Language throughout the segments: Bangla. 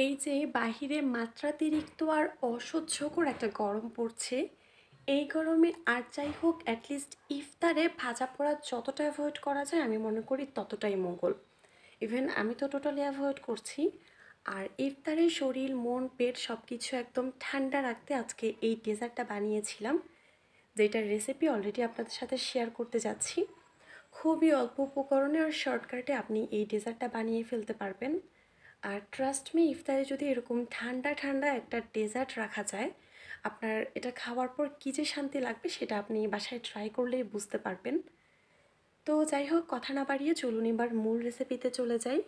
এই যে বাহিরে মাত্রাতিরিক্ত আর অসহ্যকর একটা গরম পড়ছে, এই গরমে আর যাই হোক অ্যাটলিস্ট ইফতারে ভাজা পোড়া যতটা অ্যাভয়েড করা যায় আমি মনে করি ততটাই মঙ্গল। ইভেন আমি তো টোটালি অ্যাভয়েড করছি। আর ইফতারে শরীর মন পেট সব কিছু একদম ঠান্ডা রাখতে আজকে এই ডেজার্টটা বানিয়েছিলাম, যেটার রেসিপি অলরেডি আপনাদের সাথে শেয়ার করতে যাচ্ছি। খুবই অল্প উপকরণে আর শর্টকাটে আপনি এই ডেজার্টটা বানিয়ে ফেলতে পারবেন। আর ট্রাস্ট মি, ইফতারে যদি এরকম ঠান্ডা ঠান্ডা একটা ডেজার্ট রাখা যায়, আপনার এটা খাওয়ার পর কী যে শান্তি লাগবে সেটা আপনি বাসায় ট্রাই করলেই বুঝতে পারবেন। তো যাই হোক, কথা না বাড়িয়ে চলুন এবার মূল রেসিপিতে চলে যাই।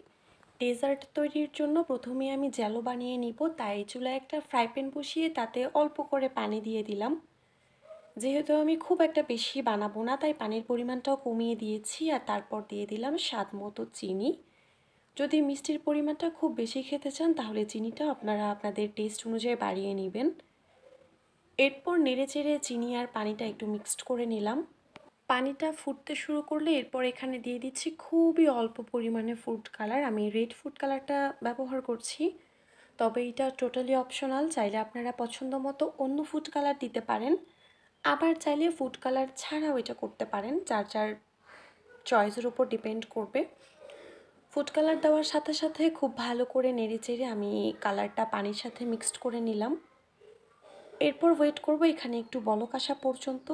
ডেজার্ট তৈরির জন্য প্রথমে আমি জ্যালো বানিয়ে নিব, তাই চুলায় একটা ফ্রাই প্যান বসিয়ে তাতে অল্প করে পানি দিয়ে দিলাম। যেহেতু আমি খুব একটা বেশি বানাবো না, তাই পানির পরিমাণটাও কমিয়ে দিয়েছি। আর তারপর দিয়ে দিলাম স্বাদ মতো চিনি। যদি মিষ্টির পরিমাণটা খুব বেশি খেতে চান তাহলে চিনিটা আপনারা আপনাদের টেস্ট অনুযায়ী বাড়িয়ে নেবেন। এরপর নেড়েচেড়ে চিনি আর পানিটা একটু মিক্সড করে নিলাম। পানিটা ফুটতে শুরু করলে এরপর এখানে দিয়ে দিচ্ছি খুবই অল্প পরিমাণে ফুড কালার। আমি রেড ফুড কালারটা ব্যবহার করছি, তবে এটা টোটালি অপশনাল। চাইলে আপনারা পছন্দ মতো অন্য ফুড কালার দিতে পারেন, আবার চাইলে ফুড কালার ছাড়াও এটা করতে পারেন, যার যার চয়েসের উপর ডিপেন্ড করবে। ফুড কালার দেওয়ার সাথে সাথে খুব ভালো করে নেড়েচেড়ে আমি কালারটা পানির সাথে মিক্সড করে নিলাম। এরপর ওয়েট করব এখানে একটু বলক আসা পর্যন্ত।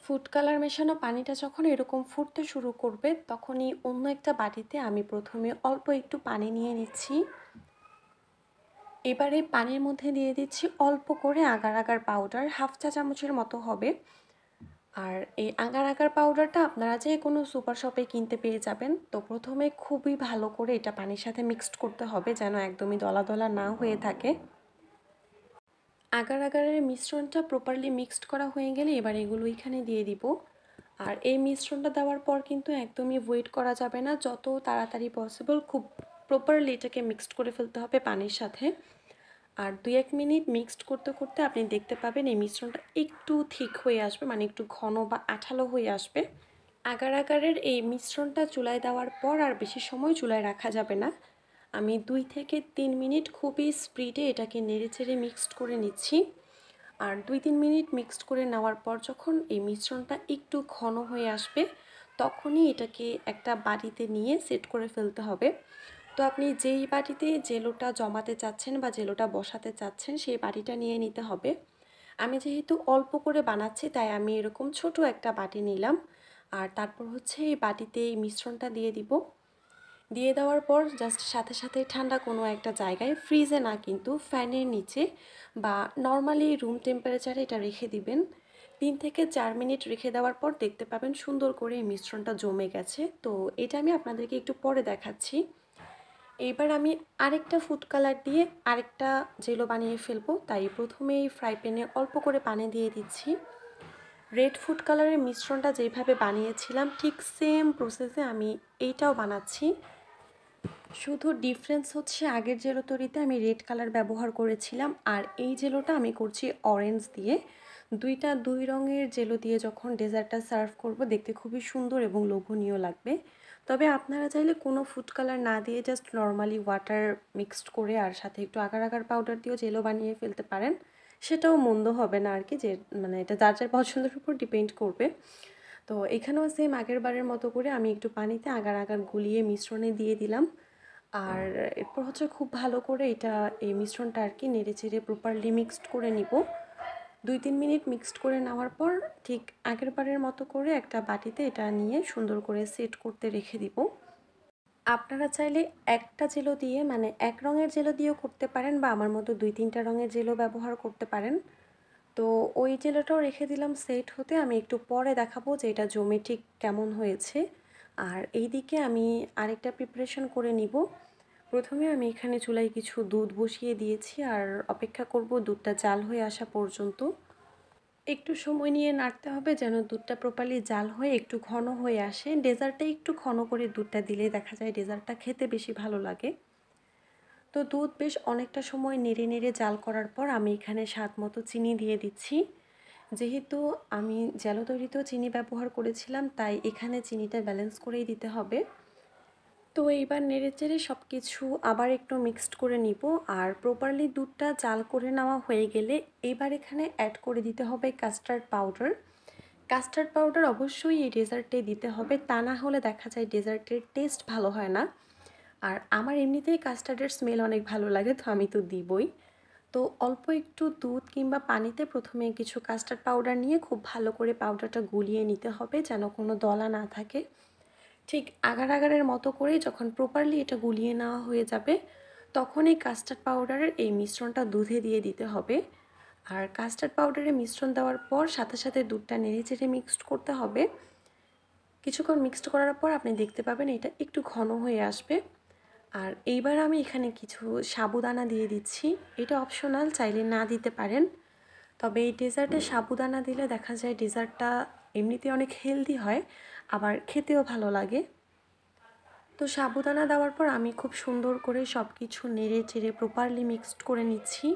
ফুড কালার মেশানো পানিটা যখন এরকম ফুটতে শুরু করবে তখনই অন্য একটা বাটিতে আমি প্রথমে অল্প একটু পানি নিয়ে নিচ্ছি। এবারে পানির মধ্যে দিয়ে দিচ্ছি অল্প করে আগার আগার পাউডার, হাফ চা চামচের মতো হবে। আর এই আগার আগার পাউডারটা আপনারা যে কোনো সুপার শপে কিনতে পেয়ে যাবেন। তো প্রথমে খুবই ভালো করে এটা পানির সাথে মিক্সড করতে হবে, যেন একদমই দলা দলা না হয়ে থাকে। আগার আগারের মিশ্রণটা প্রপারলি মিক্সড করা হয়ে গেলে এবার এগুলো এখানে দিয়ে দিব। আর এই মিশ্রণটা দেওয়ার পর কিন্তু একদমই ওয়েট করা যাবে না, যত তাড়াতাড়ি পসিবল খুব প্রপারলি এটাকে মিক্সড করে ফেলতে হবে পানির সাথে। আর 2-1 মিনিট মিক্সড করতে করতে আপনি দেখতে পাবেন এই মিশ্রণটা একটু থিক হয়ে আসবে, মানে একটু ঘন বা আঠালো হয়ে আসবে। আগার আগারের এই মিশ্রণটা চুলায় দেওয়ার পর আর বেশি সময় চুলায় রাখা যাবে না। আমি 2 থেকে 3 মিনিট খুবই স্পিডে এটাকে নেড়েচেড়ে মিক্সড করে নিচ্ছি। আর 2-3 মিনিট মিক্সড করে নেওয়ার পর যখন এই মিশ্রণটা একটু ঘন হয়ে আসবে তখনই এটাকে একটা বাটিতে নিয়ে সেট করে ফেলতে হবে। তো আপনি যেই বাটিতে জেলোটা জমাতে চাচ্ছেন বা জেলোটা বসাতে চাচ্ছেন সেই বাটিটা নিয়ে নিতে হবে। আমি যেহেতু অল্প করে বানাচ্ছি তাই আমি এরকম ছোট একটা বাটি নিলাম। আর তারপর হচ্ছে এই বাটিতে এই মিশ্রণটা দিয়ে দিব। দিয়ে দেওয়ার পর জাস্ট সাথে সাথে ঠান্ডা কোনো একটা জায়গায়, ফ্রিজে না কিন্তু ফ্যানের নিচে বা নর্মালি রুম টেম্পারেচারে এটা রেখে দিবেন। 3 থেকে 4 মিনিট রেখে দেওয়ার পর দেখতে পাবেন সুন্দর করে এই মিশ্রণটা জমে গেছে। তো এটা আমি আপনাদেরকে একটু পরে দেখাচ্ছি। এইবার আমি আরেকটা ফুড কালার দিয়ে আরেকটা জেলো বানিয়ে ফেলবো, তাই প্রথমেই ফ্রাই প্যানে অল্প করে পানি দিয়ে দিচ্ছি। রেড ফুড কালারের মিশ্রণটা যেভাবে বানিয়েছিলাম ঠিক সেম প্রসেসে আমি এইটাও বানাচ্ছি। শুধু ডিফারেন্স হচ্ছে আগের জেলো তৈরিতে আমি রেড কালার ব্যবহার করেছিলাম, আর এই জেলোটা আমি করছি অরেঞ্জ দিয়ে। দুইটা দুই রঙের জেলো দিয়ে যখন ডেজার্টটা সার্ভ করব দেখতে খুবই সুন্দর এবং লোভনীয় লাগবে। তবে আপনারা চাইলে কোনো ফুড কালার না দিয়ে জাস্ট নর্মালি ওয়াটার মিক্সড করে আর সাথে একটু আগার আগার পাউডার দিয়েও জেলো বানিয়ে ফেলতে পারেন, সেটাও মন্দ হবে না আর কি। যে মানে এটা যার যার পছন্দের উপর ডিপেন্ড করবে। তো এখানেও সেম আগের বারের মতো করে আমি একটু পানিতে আগার আগার গুলিয়ে মিশ্রণে দিয়ে দিলাম। আর এরপর হচ্ছে খুব ভালো করে এটা এই মিশ্রণটা আর কি নেড়েচেড়ে প্রপারলি মিক্সড করে নিব। 2-3 মিনিট মিক্সড করে নেওয়ার পর ঠিক আগের বারের মতো করে একটা বাটিতে এটা নিয়ে সুন্দর করে সেট করতে রেখে দিব। আপনারা চাইলে একটা জেলো দিয়ে মানে এক রঙের জেলো দিয়েও করতে পারেন, বা আমার মতো 2-3টা রঙের জেলো ব্যবহার করতে পারেন। তো ওই জেলোটাও রেখে দিলাম সেট হতে। আমি একটু পরে দেখাবো যে এটা জমে ঠিক কেমন হয়েছে। আর এইদিকে আমি আরেকটা প্রিপারেশন করে নিব। প্রথমে আমি এখানে চুলায় কিছু দুধ বসিয়ে দিয়েছি আর অপেক্ষা করব দুধটা জাল হয়ে আসা পর্যন্ত। একটু সময় নিয়ে নাড়তে হবে যেন দুধটা প্রপারলি জাল হয়ে একটু ঘন হয়ে আসে। ডেজার্টে একটু ঘন করে দুধটা দিলে দেখা যায় ডেজার্টটা খেতে বেশি ভালো লাগে। তো দুধ বেশ অনেকটা সময় নেড়ে নেড়ে জাল করার পর আমি এখানে স্বাদ মতো চিনি দিয়ে দিচ্ছি। যেহেতু আমি জ্যালো তৈরিতেও চিনি ব্যবহার করেছিলাম তাই এখানে চিনিটা ব্যালেন্স করেই দিতে হবে। তো এইবার নেড়েচেড়ে সব কিছু আবার একটু মিক্সড করে নিব। আর প্রপারলি দুধটা জাল করে নেওয়া হয়ে গেলে এবার এখানে অ্যাড করে দিতে হবে কাস্টার্ড পাউডার। কাস্টার্ড পাউডার অবশ্যই এই ডেজার্টে দিতে হবে, তা না হলে দেখা যায় ডেজার্টের টেস্ট ভালো হয় না। আর আমার এমনিতেই কাস্টার্ডের স্মেল অনেক ভালো লাগে, তো আমি তো দিবই। তো অল্প একটু দুধ কিংবা পানিতে প্রথমে কিছু কাস্টার্ড পাউডার নিয়ে খুব ভালো করে পাউডারটা গুলিয়ে নিতে হবে যেন কোনো দলা না থাকে। ঠিক আগার আগারের মতো করেই যখন প্রপারলি এটা গুলিয়ে নেওয়া হয়ে যাবে তখন এই কাস্টার্ড পাউডারের এই মিশ্রণটা দুধে দিয়ে দিতে হবে। আর কাস্টার্ড পাউডারে মিশ্রণ দেওয়ার পর সাথে সাথে দুধটা নেড়েচেড়ে মিক্সড করতে হবে। কিছুক্ষণ মিক্সড করার পর আপনি দেখতে পাবেন এটা একটু ঘন হয়ে আসবে। আর এইবার আমি এখানে কিছু সাবুদানা দিয়ে দিচ্ছি। এটা অপশনাল, চাইলে না দিতে পারেন। তবে এই ডেজার্টে সাবুদানা দিলে দেখা যায় ডেজার্টটা এমনিতে অনেক হেলদি হয়, আবার খেতেও ভালো লাগে। তো সাবুদানা দেওয়ার পর আমি খুব সুন্দর করে সব কিছু নেড়ে চেড়ে প্রপারলি মিক্সড করে নিচ্ছি।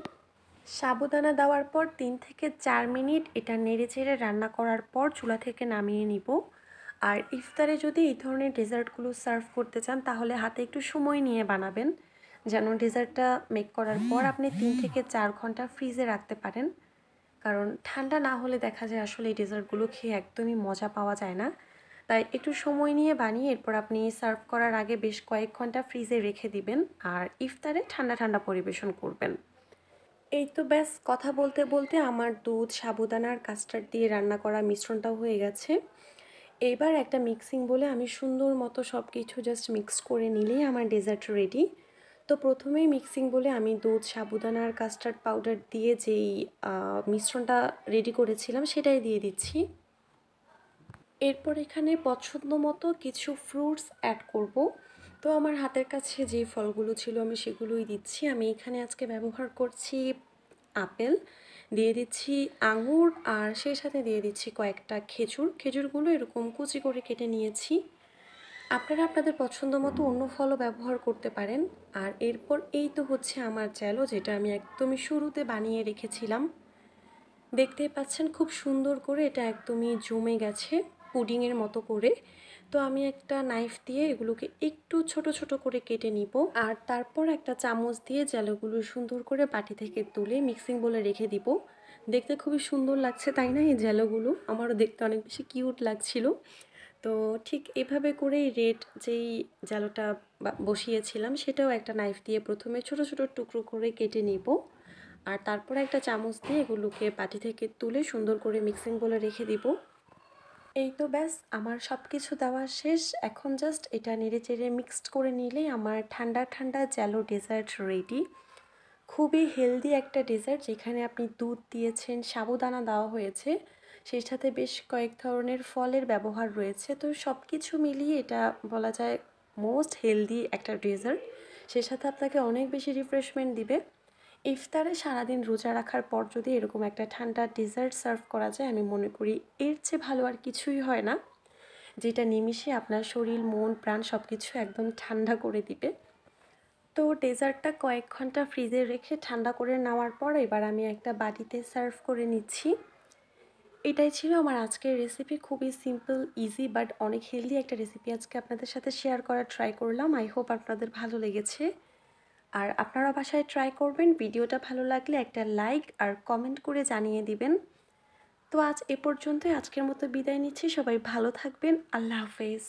সাবুদানা দেওয়ার পর 3 থেকে 4 মিনিট এটা নেড়ে চেড়ে রান্না করার পর চুলা থেকে নামিয়ে নিব। আর ইফতারে যদি এই ধরনের ডেজার্টগুলো সার্ভ করতে চান তাহলে হাতে একটু সময় নিয়ে বানাবেন, যেন ডেজার্টটা মেক করার পর আপনি 3 থেকে 4 ঘন্টা ফ্রিজে রাখতে পারেন। কারণ ঠান্ডা না হলে দেখা যায় আসলে এই ডেজার্টগুলো খেয়ে একদমই মজা পাওয়া যায় না। তাই একটু সময় নিয়ে বানিয়ে এরপর আপনি সার্ভ করার আগে বেশ কয়েক ঘন্টা ফ্রিজে রেখে দিবেন আর ইফতারে ঠান্ডা ঠান্ডা পরিবেশন করবেন। এই তো ব্যাস, কথা বলতে বলতে আমার দুধ, সাবুদানা আর কাস্টার্ড দিয়ে রান্না করা মিশ্রণটাও হয়ে গেছে। এবার একটা মিক্সিং বলে আমি সুন্দর মতো সব কিছু জাস্ট মিক্স করে নিলেই আমার ডেজার্ট রেডি। তো প্রথমেই মিক্সিং বলে আমি দুধ, সাবুদানা আর কাস্টার্ড পাউডার দিয়ে যেই মিশ্রণটা রেডি করেছিলাম সেটাই দিয়ে দিচ্ছি। এরপর এখানে পছন্দ মতো কিছু ফ্রুটস অ্যাড করব। তো আমার হাতের কাছে যে ফলগুলো ছিল আমি সেগুলোই দিচ্ছি। আমি এখানে আজকে ব্যবহার করছি আপেল, দিয়ে দিচ্ছি আঙুর, আর সেই সাথে দিয়ে দিচ্ছি কয়েকটা খেজুর। খেজুরগুলো এরকম কুচি করে কেটে নিয়েছি। আপনারা আপনাদের পছন্দ মতো অন্য ফলও ব্যবহার করতে পারেন। আর এরপর এই তো হচ্ছে আমার জ্যালো, যেটা আমি একদমই শুরুতে বানিয়ে রেখেছিলাম। দেখতেই পাচ্ছেন খুব সুন্দর করে এটা একদমই জমে গেছে পুডিংয়ের মতো করে। তো আমি একটা নাইফ দিয়ে এগুলোকে একটু ছোট ছোট করে কেটে নিব আর তারপর একটা চামচ দিয়ে জ্যালোগুলো সুন্দর করে বাটি থেকে তুলে মিক্সিং বলে রেখে দিব। দেখতে খুবই সুন্দর লাগছে তাই না? এই জ্যালোগুলো আমারও দেখতে অনেক বেশি কিউট লাগছিল। তো ঠিক এভাবে করেই রেড যেই জ্যালোটা বসিয়েছিলাম সেটাও একটা নাইফ দিয়ে প্রথমে ছোট ছোট টুকরো করে কেটে নিব আর তারপরে একটা চামচ দিয়ে এগুলোকে বাটি থেকে তুলে সুন্দর করে মিক্সিং বলে রেখে দিব। এই তো ব্যাস, আমার সব কিছু দেওয়া শেষ। এখন জাস্ট এটা নেড়েচেড়ে মিক্সড করে নিলেই আমার ঠান্ডা ঠান্ডা জ্যালো ডেজার্ট রেডি। খুবই হেলদি একটা ডেজার্ট, যেখানে আপনি দুধ দিয়েছেন, সাবুদানা দেওয়া হয়েছে, সেই সাথে বেশ কয়েক ধরনের ফলের ব্যবহার রয়েছে। তো সব কিছু মিলিয়ে এটা বলা যায় মোস্ট হেলদি একটা ডেজার্ট। সেই সাথে আপনাকে অনেক বেশি রিফ্রেশমেন্ট দিবে। ইফতারে সারাদিন রোজা রাখার পর যদি এরকম একটা ঠান্ডা ডেজার্ট সার্ভ করা যায়, আমি মনে করি এর চেয়ে ভালো আর কিছুই হয় না, যেটা নিমিষে আপনার শরীর, মন, প্রাণ সব কিছু একদম ঠান্ডা করে দিবে। তো ডেজার্টটা কয়েক ঘন্টা ফ্রিজে রেখে ঠান্ডা করে নেওয়ার পর এবার আমি একটা বাটিতে সার্ভ করে নিচ্ছি। এটাই ছিল আমার আজকের রেসিপি। খুবই সিম্পল, ইজি বাট অনেক হেলদি একটা রেসিপি আজকে আপনাদের সাথে শেয়ার করার ট্রাই করলাম। আই হোপ আপনাদের ভালো লেগেছে। আর আপনারা বাসায় ট্রাই করবেন। ভিডিওটা ভালো লাগলে একটা লাইক আর কমেন্ট করে জানিয়ে দিবেন। তো আজ এ পর্যন্তই, আজকের মতো বিদায় নিচ্ছি। সবাই ভালো থাকবেন। আল্লাহ হাফেজ।